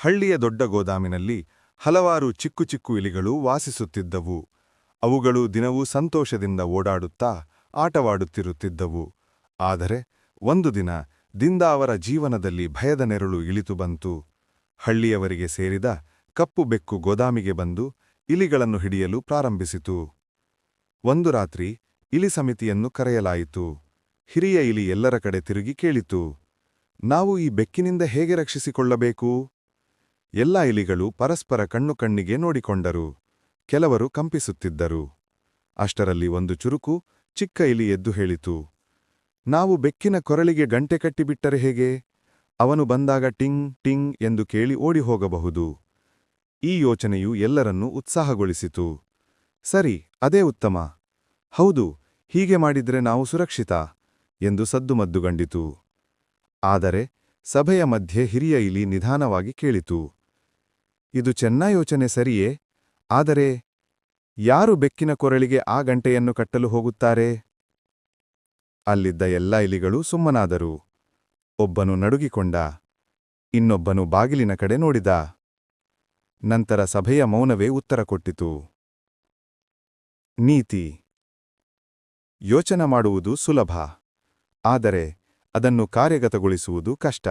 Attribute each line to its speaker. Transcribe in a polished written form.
Speaker 1: ಹಳ್ಳಿಯ ದೊಡ್ಡ ಗೋದಾಮಿನಲ್ಲಿ ಹಲವಾರು ಚಿಕ್ಕು ಚಿಕ್ಕು ಇಲಿಗಳು ವಾಸಿಸುತ್ತಿದ್ದವು. ಅವುಗಳು ದಿನವೂ ಸಂತೋಷದಿಂದ ಓಡಾಡುತ್ತಾ ಆಟವಾಡುತ್ತಿರುತ್ತಿದ್ದವು. ಆದರೆ ಒಂದು ದಿನ ಅವರ ಜೀವನದಲ್ಲಿ ಭಯದ ನೆರಳು ಇಳಿತು ಬಂತು. ಹಳ್ಳಿಯವರಿಗೆ ಸೇರಿದ ಕಪ್ಪು ಬೆಕ್ಕು ಗೋದಾಮಿಗೆ ಬಂದು ಇಲಿಗಳನ್ನು ಹಿಡಿಯಲು ಪ್ರಾರಂಭಿಸಿತು. ಒಂದು ರಾತ್ರಿ ಇಲಿ ಸಮಿತಿಯನ್ನು ಕರೆಯಲಾಯಿತು. ಹಿರಿಯ ಇಲಿ ಎಲ್ಲರ ಕಡೆ ತಿರುಗಿ ಕೇಳಿತು, ನಾವು ಈ ಬೆಕ್ಕಿನಿಂದ ಹೇಗೆ ರಕ್ಷಿಸಿಕೊಳ್ಳಬೇಕು? ಎಲ್ಲ ಇಲಿಗಳು ಪರಸ್ಪರ ಕಣ್ಣಿಗೆ ನೋಡಿಕೊಂಡರು. ಕೆಲವರು ಕಂಪಿಸುತ್ತಿದ್ದರು. ಅಷ್ಟರಲ್ಲಿ ಒಂದು ಚುರುಕು ಚಿಕ್ಕ ಇಲಿ ಎದ್ದು ಹೇಳಿತು, ನಾವು ಬೆಕ್ಕಿನ ಕೊರಳಿಗೆ ಗಂಟೆ ಕಟ್ಟಿಬಿಟ್ಟರೆ ಹೇಗೆ? ಅವನು ಬಂದಾಗ ಟಿಂಗ್ ಟಿಂಗ್ ಎಂದು ಕೇಳಿ ಓಡಿ ಹೋಗಬಹುದು. ಈ ಯೋಚನೆಯು ಎಲ್ಲರನ್ನೂ ಉತ್ಸಾಹಗೊಳಿಸಿತು. ಸರಿ, ಅದೇ ಉತ್ತಮ. ಹೌದು, ಹೀಗೆ ಮಾಡಿದ್ರೆ ನಾವು ಸುರಕ್ಷಿತ ಎಂದು ಸದ್ದುಮದ್ದುಗಂಡಿತು. ಆದರೆ ಸಭೆಯ ಮಧ್ಯೆ ಹಿರಿಯ ಇಲಿ ನಿಧಾನವಾಗಿ ಕೇಳಿತು, ಇದು ಚೆನ್ನ ಯೋಚನೆ ಸರಿಯೇ? ಆದರೆ ಯಾರು ಬೆಕ್ಕಿನ ಕೊರಳಿಗೆ ಆ ಗಂಟೆಯನ್ನು ಕಟ್ಟಲು ಹೋಗುತ್ತಾರೆ? ಅಲ್ಲಿದ್ದ ಎಲ್ಲ ಇಲಿಗಳೂ ಸುಮ್ಮನಾದರು. ಒಬ್ಬನು ನಡುಗಿಕೊಂಡ, ಇನ್ನೊಬ್ಬನು ಬಾಗಿಲಿನ ಕಡೆ ನೋಡಿದ. ನಂತರ ಸಭೆಯ ಮೌನವೇ ಉತ್ತರ ಕೊಟ್ಟಿತು. ನೀತಿ: ಯೋಚನೆ ಮಾಡುವುದು ಸುಲಭ, ಆದರೆ ಅದನ್ನು ಕಾರ್ಯಗತಗೊಳಿಸುವುದು ಕಷ್ಟ.